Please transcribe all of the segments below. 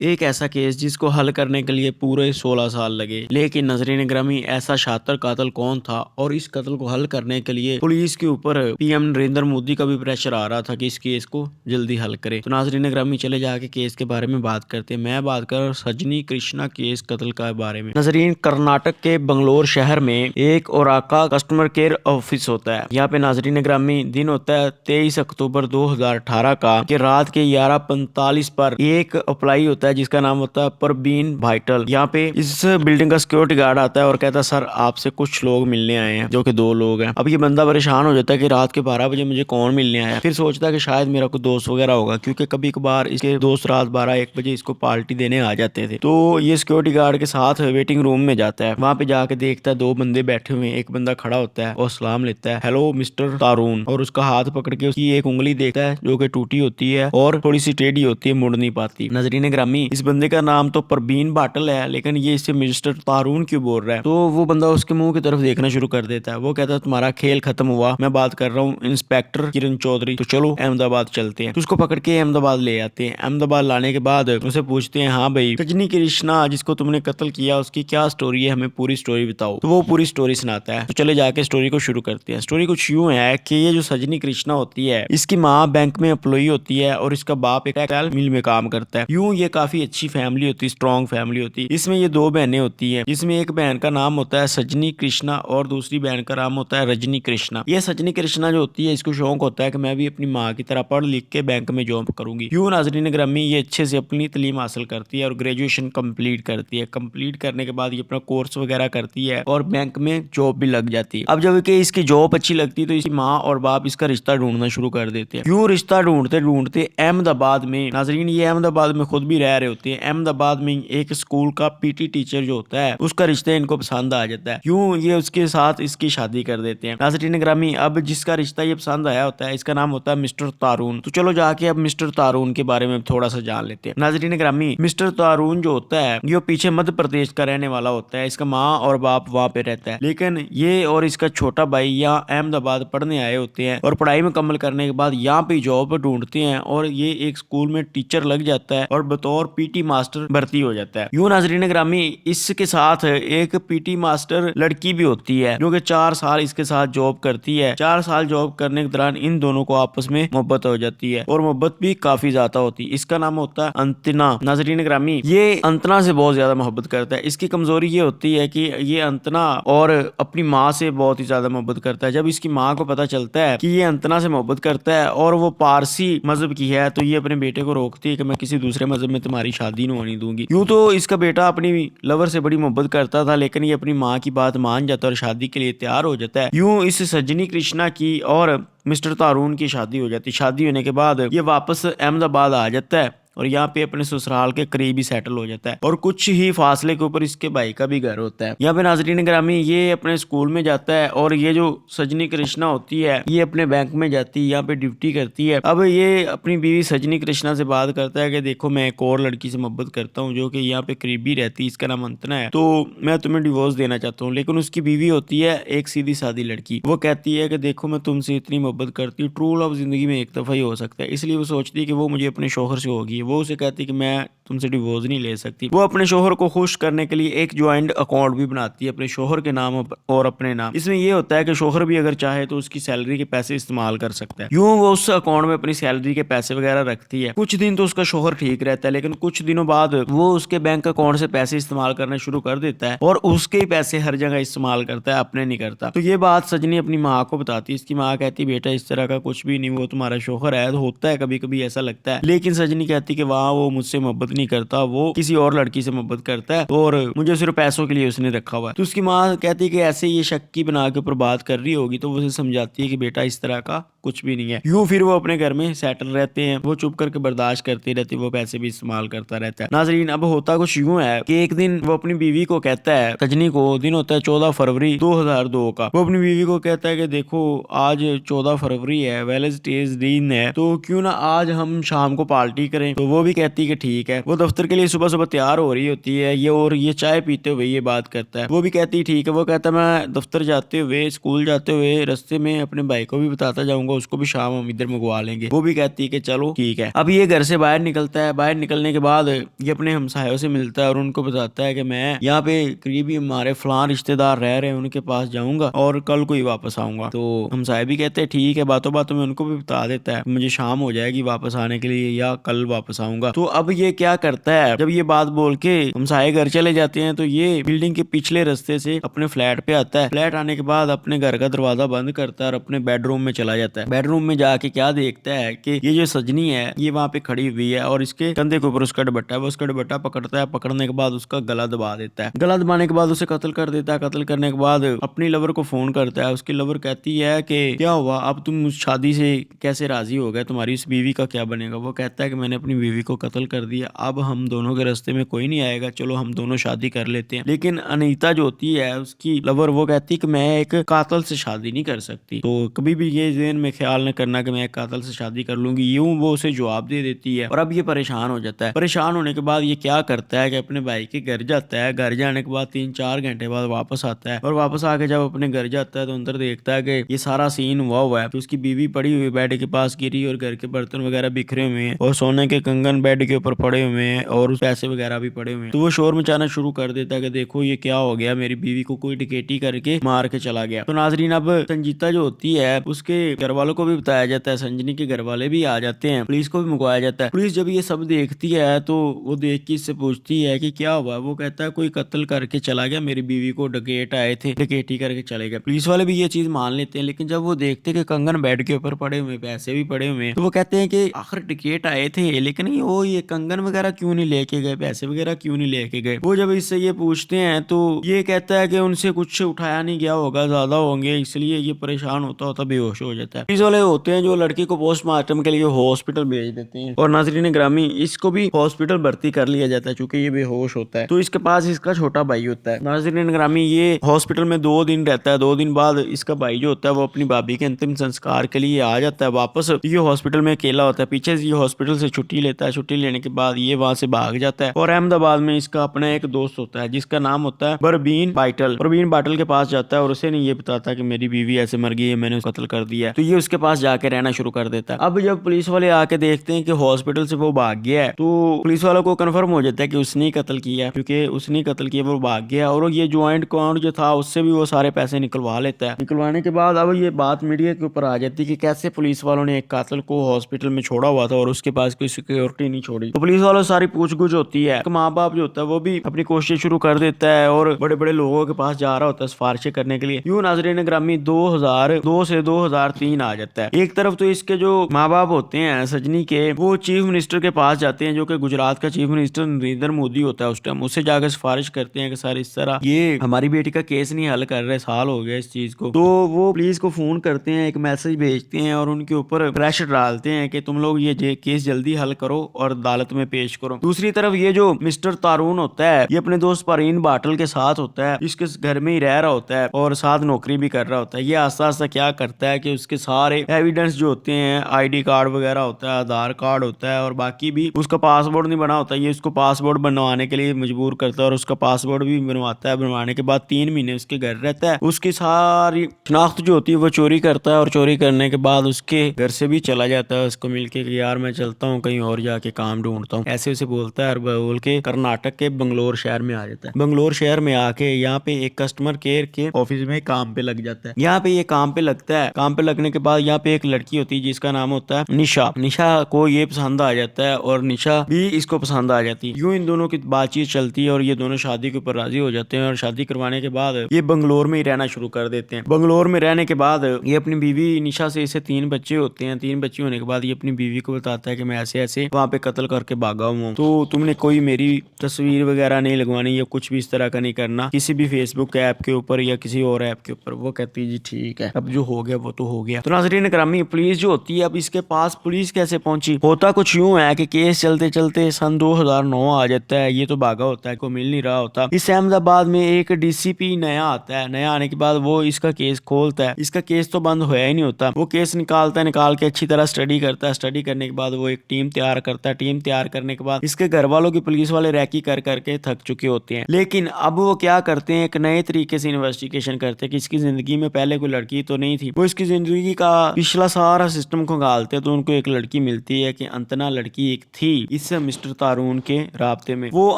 एक ऐसा केस जिसको हल करने के लिए पूरे 16 साल लगे। लेकिन नजरीन ग्रामी ऐसा शातिर कातिल कौन था और इस कत्ल को हल करने के लिए पुलिस के ऊपर पीएम नरेंद्र मोदी का भी प्रेशर आ रहा था कि इस केस को जल्दी हल करे। तो नाजरीन ग्रामी चले जाके केस के बारे में बात करते हैं। मैं बात कर सजनी कृष्णा केस कत्ल के बारे में। नजरीन कर्नाटक के बंगलोर शहर में एक ओराका कस्टमर केयर ऑफिस होता है। यहाँ पे नाजरीन ग्रामी दिन होता है 23 अक्टूबर 2018 का कि रात के 11:45 पर एक अप्लाई होता है जिसका नाम होता है परवीन भाइटल। यहाँ पे इस बिल्डिंग का सिक्योरिटी गार्ड आता है और कहता है सर आपसे कुछ लोग मिलने आए हैं, जो कि 2 लोग हैं। अब ये बंदा परेशान हो जाता है कि रात के 12 बजे मुझे कौन मिलने आया। फिर सोचता है कि शायद मेरा कोई दोस्त वगैरह होगा, क्योंकि कभी कभार इसके दोस्त रात 12-1 बजे इसको पार्टी देने आ जाते थे। तो ये सिक्योरिटी गार्ड के साथ वेटिंग रूम में जाता है। वहां पे जाके देखता है 2 बंदे बैठे हुए हैं। एक बंदा खड़ा होता है और सलाम लेता है, हेलो मिस्टर तारून, और उसका हाथ पकड़ के उसकी एक उंगली देखता है जो कि टूटी होती है और थोड़ी सी टेढ़ी होती है, मुड़ नहीं पाती। नजरीन ग्रामी इस बंदे का नाम तो परवीन भाटल है, लेकिन ये इससे मिस्टर तारून क्यों बोल रहा है। तो वो बंदा उसके मुंह की तरफ देखना शुरू कर देता है। वो कहता है तुम्हारा खेल खत्म हुआ, मैं बात कर रहा हूँ इंस्पेक्टर किरण चौधरी, तो चलो अहमदाबाद चलते हैं। तो उसको पकड़ के अहमदाबाद ले आते हैं। अहमदाबाद लाने के बाद उसे पूछते हैं, हाँ भाई सजनी कृष्णा जिसको तुमने कत्ल किया उसकी क्या स्टोरी है, हमें पूरी स्टोरी बताओ। तो वो पूरी स्टोरी सुनाता है। तो चले जाके स्टोरी को शुरू करते हैं। स्टोरी कुछ यूं है कि ये जो सजनी कृष्णा होती है, इसकी माँ बैंक में एम्प्लॉई होती है और इसका बाप एक टेक्सटाइल मिल में काम करता है। यूं ये काफी अच्छी फैमिली होती है, स्ट्रॉन्ग फैमिली होती है। इसमें ये 2 बहनें होती हैं, जिसमें एक बहन का नाम होता है सजनी कृष्णा और दूसरी बहन का नाम होता है रजनी कृष्णा। ये सजनी कृष्णा जो होती है इसको शौक होता है कि मैं भी अपनी माँ की तरह पढ़ लिख के बैंक में जॉब करूंगी। यूं नाजरीन ग्रामी ये अच्छे से अपनी तालीम हासिल करती है और ग्रेजुएशन कंप्लीट करती है। कंप्लीट करने के बाद ये अपना कोर्स वगैरह करती है और बैंक में जॉब भी लग जाती है। अब जब कि इसकी जॉब अच्छी लगती है तो इसकी माँ और बाप इसका रिश्ता ढूंढना शुरू कर देते हैं। यूं रिश्ता ढूंढते ढूंढते अहमदाबाद में, नाजरीन ये अहमदाबाद में खुद भी रह रहे होते हैं, अहमदाबाद में एक स्कूल का पीटी टीचर जो होता है उसका रिश्ता इनको पसंद आ जाता है। यूं ये उसके साथ इसकी शादी कर देते हैं। नाज़रीन ग्रामी अब जिसका रिश्ता ये पसंद आया होता है इसका नाम होता है मिस्टर तारून। तो चलो जाके अब मिस्टर तारून के बारे में थोड़ा सा जान लेते हैं। नाज़रीन ग्रामी मिस्टर तारून जो होता है ये पीछे मध्य प्रदेश का रहने वाला होता है। इसका माँ और बाप वहाँ पे रहता है, लेकिन ये और इसका छोटा भाई यहाँ अहमदाबाद पढ़ने आए होते हैं और पढ़ाई मुकम्मल करने के बाद यहाँ पे जॉब ढूंढते हैं और ये एक स्कूल में टीचर लग जाता है और बतौर पीटी मास्टर भर्ती हो जाता है। यूं नाजरीन ग्रामी इसके साथ एक पीटी मास्टर लड़की भी होती है जो कि 4 साल इसके साथ जॉब करती है। 4 साल जॉब करने के दौरान इन दोनों को आपस में मोहब्बत हो जाती है और मोहब्बत भी काफी ज्यादा होती है। इसका नाम होता है अंतना। नाजरीन ग्रामी ये अंतना से बहुत ज्यादा मोहब्बत करता है। इसकी कमजोरी ये होती है कि ये अंतना और अपनी माँ से बहुत ही ज्यादा मोहब्बत करता है। जब इसकी माँ को पता चलता है कि ये अंतना से मोहब्बत करता है और वो पारसी मजहब की है, तो ये अपने बेटे को रोकती है कि मैं किसी दूसरे मजहब में तुम्हारी शादी नहीं होने दूंगी। यूं तो इसका बेटा अपनी लवर से बड़ी मोहब्बत करता था, लेकिन ये अपनी माँ की बात मान जाता है और शादी के लिए तैयार हो जाता है। यूं इस सजनी कृष्णा की और मिस्टर तारून की शादी हो जाती है। शादी होने के बाद ये वापस अहमदाबाद आ जाता है और यहाँ पे अपने ससुराल के करीब ही सेटल हो जाता है और कुछ ही फासले के ऊपर इसके भाई का भी घर होता है। यहाँ पे नाजरीन ग्रामी ये अपने स्कूल में जाता है और ये जो सजनी कृष्णा होती है ये अपने बैंक में जाती है, यहाँ पे ड्यूटी करती है। अब ये अपनी बीवी सजनी कृष्णा से बात करता है कि देखो मैं एक और लड़की से मोहब्बत करता हूँ जो कि यहाँ पे करीबी रहती है, इसका नाम अंतना है, तो मैं तुम्हें डिवोर्स देना चाहता हूँ। लेकिन उसकी बीवी होती है एक सीधी सादी लड़की। वो कहती है कि देखो मैं तुमसे इतनी मोहब्बत करती हूँ, ट्रू लव जिंदगी में एक दफा ही हो सकता है, इसलिए वो सोचती है कि वो मुझे अपने शोहर से होगी। वो उसे कहती कि मैं तुमसे डिवोर्स नहीं ले सकती। वो अपने शोहर को खुश करने के लिए एक ज्वाइंट अकाउंट भी बनाती है अपने शोहर के नाम और अपने नाम। इसमें ये होता है कि शोहर भी अगर चाहे तो उसकी सैलरी के पैसे इस्तेमाल कर सकता है। यूं वो उस अकाउंट में अपनी सैलरी के पैसे वगैरह रखती है। कुछ दिन तो उसका शोहर ठीक रहता है, लेकिन कुछ दिनों बाद वो उसके बैंक अकाउंट से पैसे इस्तेमाल करना शुरू कर देता है और उसके ही पैसे हर जगह इस्तेमाल करता है, अपने नहीं करता। तो ये बात सजनी अपनी माँ को बताती है। इसकी माँ कहती बेटा इस तरह का कुछ भी नहीं, वो तुम्हारा शोहर है। तो होता है कभी कभी ऐसा लगता है, लेकिन सजनी कहती कि वहाँ वो मुझसे मोहब्बत नहीं करता, वो किसी और लड़की से मोहब्बत करता है और मुझे सिर्फ पैसों के लिए उसने रखा हुआ है। तो उसकी माँ कहती है कि ऐसे ये शक की बना के ऊपर बात कर रही होगी। तो वो उसे समझाती है कि बेटा इस तरह का कुछ भी नहीं है। यूं फिर वो अपने घर में सेटल रहते हैं। वो चुप करके बर्दाश्त करती रहती है, वो पैसे भी इस्तेमाल करता रहता है। नाजरीन अब होता कुछ यूं है कि एक दिन वो अपनी बीवी को कहता है, सजनी को दिन होता है 14 फरवरी 2002 का। वो अपनी बीवी को कहता है कि देखो आज 14 फरवरी है, वेलेंटाइंस दिन है, तो क्यों ना आज हम शाम को पार्टी करें। तो वो भी कहती है कि ठीक है। वो दफ्तर के लिए सुबह सुबह तैयार हो रही होती है ये, और ये चाय पीते हुए ये बात करता है। वो भी कहती है ठीक है। वो कहता है मैं दफ्तर जाते हुए, स्कूल जाते हुए रास्ते में अपने भाई को भी बताता जाऊंगा, उसको भी शाम हम इधर मंगवा लेंगे। वो भी कहती है कि चलो ठीक है। अब ये घर से बाहर निकलता है। बाहर निकलने के बाद ये अपने हमसायों से मिलता है और उनको बताता है कि मैं यहाँ पे करीबी हमारे फलां रिश्तेदार रह रहे हैं, उनके पास जाऊंगा और कल को ही वापस आऊंगा। तो हमसाये भी कहते हैं ठीक है। बातों बातों में उनको भी बता देता है मुझे शाम हो जाएगी वापस आने के लिए या कल वापस आऊंगा। तो अब ये क्या करता है, जब ये बात बोल के हमसाये घर चले जाते हैं तो ये बिल्डिंग के पिछले रास्ते से अपने फ्लैट पे आता है। फ्लैट आने के बाद अपने घर का दरवाजा बंद करता है और अपने बेडरूम में चला जाता है। बेडरूम में जाके क्या देखता है कि ये जो सजनी है ये वहां पे खड़ी हुई है और इसके कंधे के ऊपर उसका दुपट्टा है। वो उसका दुपट्टा पकड़ता है। पकड़ने के बाद उसका गला दबा देता है। गला दबाने के बाद उसे कत्ल कर देता है। कत्ल करने के बाद अपनी लवर को फोन करता है। उसकी लवर कहती है कि क्या हुआ, अब तुम उस शादी से कैसे राजी हो गए, तुम्हारी उस बीवी का क्या बनेगा। वो कहता है कि मैंने अपनी बीवी को कत्ल कर दिया, अब हम दोनों के रास्ते में कोई नहीं आएगा, चलो हम दोनों शादी कर लेते हैं। लेकिन अनीता जो होती है उसकी लवर, वो कहती है कि मैं एक कातल से शादी नहीं कर सकती, तो कभी भी ये ज़हन में ख्याल न करना कि मैं एक कातल से शादी कर लूंगी। यूं वो उसे जवाब दे देती है और अब ये परेशान हो जाता है। परेशान होने के बाद ये क्या करता है कि अपने भाई के घर जाता है। घर जाने के बाद 3-4 घंटे बाद वापस आता है और वापस आके जब अपने घर जाता है तो अंदर देखता है कि ये सारा सीन हुआ है कि उसकी बीवी पड़ी हुई बेड के पास गिरी और घर के बर्तन वगैरह बिखरे हुए हैं और सोने के कंगन बेड के ऊपर पड़े हुए हैं और पैसे वगैरह भी पड़े हुए हैं। तो वो शोर मचाना शुरू कर देता है कि देखो ये क्या हो गया, मेरी बीवी को कोई डकैती करके मार के चला गया। तो नाजरीन अब संजीता जो होती है उसके घर वालों को भी बताया जाता है, संजनी के घर वाले भी आ जाते हैं, पुलिस को भी मंगवाया जाता है। पुलिस जब ये सब देखती है तो वो देख के इससे पूछती है कि क्या हुआ। वो कहता है कोई कत्ल करके चला गया, मेरी बीवी को डकैत आए थे, डकैती करके चले गए। पुलिस वाले भी ये चीज मान लेते हैं। लेकिन जब वो देखते कि कंगन बेड के ऊपर पड़े हुए, पैसे भी पड़े हुए, तो वो कहते हैं कि आखिर डकैत आए थे लेकिन ये कंगन वगैरह क्यों नहीं लेके गए, पैसे वगैरह क्यों नहीं लेके गए। वो जब इससे ये पूछते हैं तो ये कहता है कि उनसे कुछ उठाया नहीं गया होगा, ज्यादा होंगे, इसलिए ये परेशान होता होता बेहोश हो जाता है। पुलिस वाले होते हैं जो लड़की को पोस्टमार्टम के लिए हॉस्पिटल भेज देते हैं और नाजरीन ग्रामी इसको भी हॉस्पिटल भर्ती कर लिया जाता है क्योंकि ये बेहोश होता है। तो इसके पास इसका छोटा भाई होता है। नाजरीन ग्रामी ये हॉस्पिटल में 2 दिन रहता है। 2 दिन बाद इसका भाई जो होता है वो अपनी भाभी के अंतिम संस्कार के लिए आ जाता है वापस। ये हॉस्पिटल में अकेला होता है। पीछे से ये हॉस्पिटल से छुट्टी लेता है। छुट्टी लेने के बाद ये वहां से भाग जाता है और अहमदाबाद में इसका अपना एक दोस्त होता है जिसका नाम होता है परवीन बाटल। परवीन बाटल के पास जाता है और उसे नहीं ये बताता कि मेरी बीवी ऐसे मर गई है, मैंने उसको कत्ल कर दिया है। तो ये उसके पास जाके रहना शुरू कर देता है। अब जब पुलिस वाले आके देखते हैं कि हॉस्पिटल से वो भाग गया है तो पुलिस वालों को कंफर्म हो जाता है कि उसने ही कत्ल किया है, क्योंकि उसने ही कत्ल किया, वो भाग गया और ये ज्वाइंट अकाउंट जो था उससे भी वो सारे पैसे निकलवा लेता है। निकलवाने के बाद अब ये बात मीडिया के ऊपर आ जाती है कि कैसे पुलिस वालों ने एक कातिल को हॉस्पिटल में छोड़ा हुआ था और उसके पास कोई सिक्योरिटी नहीं छोड़ी। तो पुलिस वालों से सारी पूछगुछ होती है। माँ बाप जो होता है वो भी अपनी कोशिश शुरू कर देता है और बड़े बड़े लोगों के पास जा रहा होता है सिफारिशें करने के लिए। यूं नाज़रीन ग्रामी 2002 से 2003 आ जाता है। एक तरफ तो इसके जो माँ बाप होते हैं सजनी के, वो चीफ मिनिस्टर के पास जाते हैं जो कि गुजरात का चीफ मिनिस्टर नरेंद्र मोदी होता है उस टाइम। उससे जाकर सिफारिश करते हैं कि सर इस तरह ये हमारी बेटी का केस नहीं हल कर रहे, साल हो गया इस चीज को। तो वो पुलिस को फोन करते हैं, एक मैसेज भेजते हैं और उनके ऊपर प्रेशर डालते हैं कि तुम लोग ये केस जल्दी हल करो और अदालत में पेश करो। दूसरी तरफ ये जो मिस्टर तारून होता है ये अपने दोस्त परवीन बाटल के साथ होता है, इसके घर में ही रह रहा होता है और साथ नौकरी भी कर रहा होता है। ये आस्ता आस्ता क्या करता है कि उसके सारे एविडेंस जो होते हैं, आईडी कार्ड वगैरह होता है, आधार कार्ड होता है और बाकी भी उसका पासपोर्ट नहीं बना होता, ये उसको पासपोर्ट बनवाने के लिए मजबूर करता है और उसका पासपोर्ट भी बनवाता है। बनवाने के बाद 3 महीने उसके घर रहता है। उसकी सारी शनाख्त जो होती है वो चोरी करता है और चोरी करने के बाद उसके घर से भी चला जाता है उसको मिलके कि यार मैं चलता हूँ कहीं और जाके काम ढूंढता हूँ, ऐसे उसे बोलता है और बोल के कर्नाटक के बंगलोर शहर में आ जाता है। बंगलोर शहर में आके यहाँ पे एक कस्टमर केयर के ऑफिस में काम पे लग जाता है। यहाँ पे ये काम पे लगता है। काम पे लगने के बाद यहाँ पे एक लड़की होती है जिसका नाम होता है निशा। निशा को ये पसंद आ जाता है और निशा भी इसको पसंद आ जाती है। यूं इन दोनों की बातचीत चलती है और ये दोनों शादी के ऊपर राजी हो जाते हैं और शादी करवाने के बाद ये बंगलोर में ही रहना शुरू कर देते हैं। बंगलोर में रहने के बाद ये अपनी बीवी निशा से इसे 3 बच्चे होते हैं। 3 बच्चे होने के बाद ये अपनी बीवी को बताता है कि मैं ऐसे ऐसे वहाँ पे कत्ल करके भागा हूँ, तो तुमने कोई मेरी तस्वीर वगैरह नहीं लगवानी या कुछ भी इस तरह का नहीं करना किसी भी फेसबुक ऐप के ऊपर या किसी और ऐप के ऊपर। वो कहती है जी ठीक है, अब जो हो गया वो तो हो गया। तो नाज़रीन ग्रामी पुलिस जो होती है, अब इसके पास पुलिस कैसे पहुंची, होता कुछ यूं है कि केस चलते चलते सन 2009 आ जाता है। ये तो भागा होता है, को मिल नहीं रहा होता। इस अहमदाबाद में एक डीसीपी नया आता है। नया आने के बाद वो इसका केस खोलता है। इसका केस तो बंद होया ही नहीं होता। वो केस निकालता है, निकाल के अच्छी तरह स्टडी करता है। स्टडी करने के बाद वो एक टीम तैयार तैयार करता है। टीम तैयार करने के बाद इसके घर वालों की पुलिस वाले रैकी कर करके थक चुके होते हैं, लेकिन अब वो क्या करते हैं, एक नए तरीके से इन्वेस्टिगेशन करते हैं कि इसकी जिंदगी में पहले कोई लड़की तो नहीं थी। वो इसकी जिंदगी का पिछला सारा सिस्टम खंगालते हैं तो उनको एक लड़की मिलती है कि अंतना लड़की एक थी इस मिस्टर तारून के राब्ते में। वो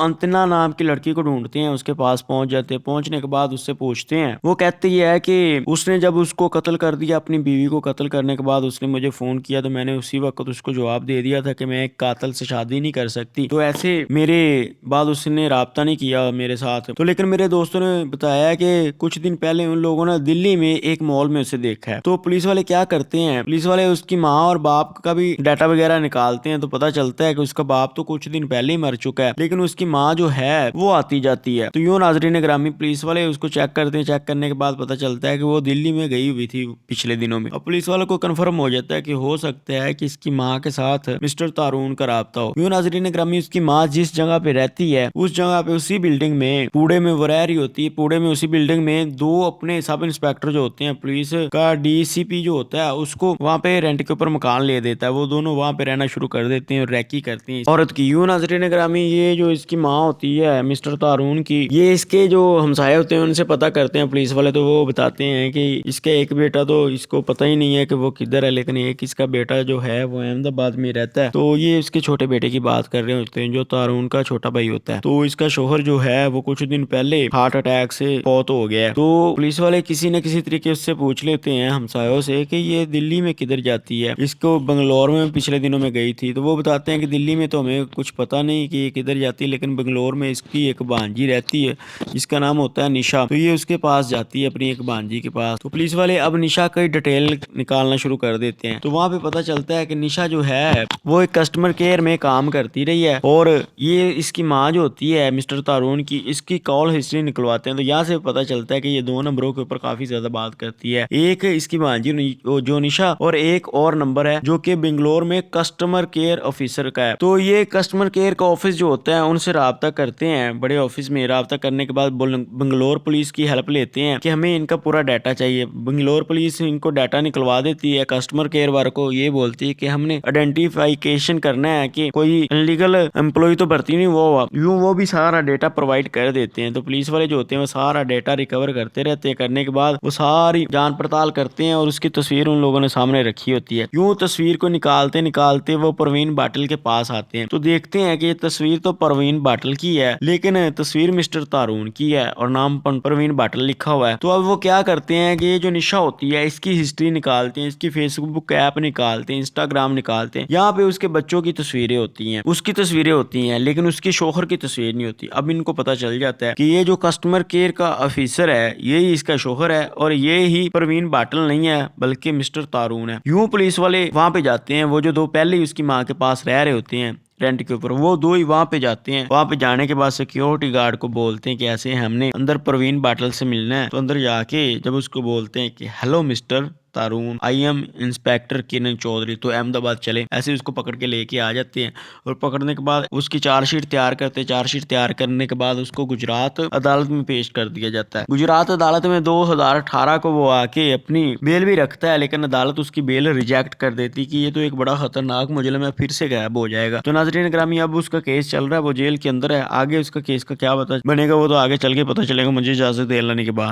अंतना नाम की लड़की को ढूंढते हैं, उसके पास पहुंच जाते हैं। पहुंचने के बाद उससे पूछते हैं, वो कहती है कि उसने जब उसको कत्ल कर दिया, अपनी बीवी को कत्ल करने के बाद उसने मुझे फोन किया तो मैंने उसी वक्त उसको जवाब दे दिया था कि मैं एक कातिल से शादी नहीं कर सकती। तो ऐसे मेरे बाद उसने राब्ता नहीं किया मेरे साथ। तो लेकिन मेरे दोस्तों ने बताया कि कुछ दिन पहले उन लोगों ने दिल्ली में एक मॉल में उसे देखा है। तो पुलिस वाले क्या करते हैं, पुलिस वाले उसकी माँ और बाप का भी डाटा वगैरह निकालते हैं। तो पता चलता है कि उसका बाप तो कुछ दिन पहले ही मर चुका है, लेकिन उसकी माँ जो है वो आती जाती है। तो यूं नाजरीन ग्रामी पुलिस वाले उसको चेक करते हैं। चेक करने के बाद पता चलता है कि वो दिल्ली में गई हुई थी पिछले दिनों में। और पुलिस वालों को कंफर्म हो जाता है कि हो सकता है कि इसकी माँ के साथ मिस्टर तारून का राब्ता हो। यूं नाजरीन ग्रामी उसकी माँ जिस जगह पे रहती है उस जगह पे उसी बिल्डिंग में पूड़े में वो रह रही होती है। पूड़े में उसी बिल्डिंग में दो अपने सब इंस्पेक्टर जो होते हैं, पुलिस का डीसीपी जो होता है, उसको वहाँ पे रेंट के ऊपर मकान ले देता है। वो दोनों वहाँ पे रहना शुरू कर देते हैं और रैकी करते हैं औरत की। यूं नाजरीन ग्रामी ये जो इसकी माँ होती है मिस्टर तारून की, ये इसके जो हमसाये होते हैं उनसे पता करते हैं पुलिस वाले। तो वो बताते हैं कि इसका एक बेटा तो इसको पता ही नहीं है कि वो किधर है, लेकिन एक इसका बेटा जो है वो अहमदाबाद में रहता है। तो ये इसके छोटे बेटे की बात कर रहे होते हैं जो तारून का छोटा भाई होता है। तो इसका शोहर जो है वो कुछ दिन पहले हार्ट अटैक से फौत हो गया है। तो पुलिस वाले किसी न किसी तरीके उससे पूछ लेते हैं हमसायों से कि ये दिल्ली में किधर जाती है। इसको बंगलोर में पिछले दिनों में गई थी। तो वो बताते हैं कि दिल्ली में तो हमें कुछ पता नहीं कि ये किधर जाती है, लेकिन बंगलोर में इसकी एक भांजी रहती है जिसका नाम होता है निशा। तो ये उसके पास जाती है अपनी एक भांजी के पास। तो पुलिस वाले अब निशा की डिटेल निकालना शुरू कर देते हैं। तो वहाँ पे पता चलता है कि निशा जो है वो एक कस्टमर केयर में काम करती रही है और ये इसकी माँ जो होती है मिस्टर तारून की, इसकी कॉल हिस्ट्री निकलवाते हैं। तो यहाँ से पता चलता है कि ये दो नंबरों के ऊपर काफी ज्यादा बात करती है। एक इसकी भांजी जो निशा और एक और नंबर है जो कि बेंगलोर में कस्टमर केयर ऑफिसर का है। तो ये कस्टमर केयर का ऑफिस जो होता है उनसे राब्ता करते हैं। बड़े ऑफिस में राब्ता करने के बाद बेंगलोर पुलिस की हेल्प लेते हैं कि हमें इनका पूरा डाटा चाहिए। बेंगलोर पुलिस इनको डाटा निकलवा देती है। कस्टमर केयर वाले को ये बोलती है कि हमने आइडेंटिफिकेशन करना है कि कोई इलीगल एम्प्लॉय तो भर्ती नहीं हुआ। यूं वो भी सारा डेटा प्रोवाइड कर देते हैं। तो पुलिस वाले जो होते हैं वो सारा डेटा रिकवर करते रहते हैं। करने के बाद वो सारी जांच पड़ताल करते हैं और उसकी तस्वीर उन लोगों ने सामने रखी होती है। यूं तस्वीर को निकालते निकालते वो परवीन बाटल के पास आते हैं। तो देखते हैं कि ये तस्वीर तो परवीन बाटल की है, लेकिन तस्वीर मिस्टर तारून की है और नाम परवीन बाटल लिखा हुआ है। तो अब वो क्या करते हैं कि ये जो निशा होती है इसकी हिस्ट्री निकालते हैं, इसकी फेसबुक ऐप निकालते हैं, इंस्टाग्राम निकालते हैं। यहाँ पे उसके बच्चों की तस्वीरें होती हैं, उसकी तस्वीरें होती हैं, लेकिन उसके शोहर की तस्वीर नहीं होती। अब इनको पता चल जाता है कि ये जो कस्टमर केयर का ऑफिसर है यही इसका शोहर है और ये ही परवीन बाटल नहीं है बल्कि मिस्टर तारून है। यूं पुलिस वाले वहां पे जाते हैं। वो जो दो पहले ही उसकी माँ के पास रह रहे होते हैं रेंट के ऊपर, वो दो ही वहां पे जाते हैं। वहां पे जाने के बाद सिक्योरिटी गार्ड को बोलते हैं कि ऐसे हमने अंदर परवीन बाटल से मिलना है। तो अंदर जाके जब उसको बोलते हैं कि hello mister Tarun, I am inspector Kiran Chaudhary, तो अहमदाबाद चले, ऐसे उसको पकड़ के लेके आ जाते हैं। और पकड़ने के बाद उसकी चार्जशीट तैयार करते हैं। चार्जशीट तैयार करने के बाद उसको गुजरात अदालत में पेश कर दिया जाता है। गुजरात अदालत में 2018 को वो आके अपनी बेल भी रखता है, लेकिन अदालत उसकी बेल रिजेक्ट कर देती कि ये तो एक बड़ा खतरनाक मुजरिम है, फिर से गायब हो जाएगा। तो नाजरीन ग्रामी अब उसका केस चल रहा है, वो जेल के अंदर है। आगे उसका केस का क्या बनेगा वो तो आगे चल के पता चलेगा। मुझे इजाजत दे लेने के बाद।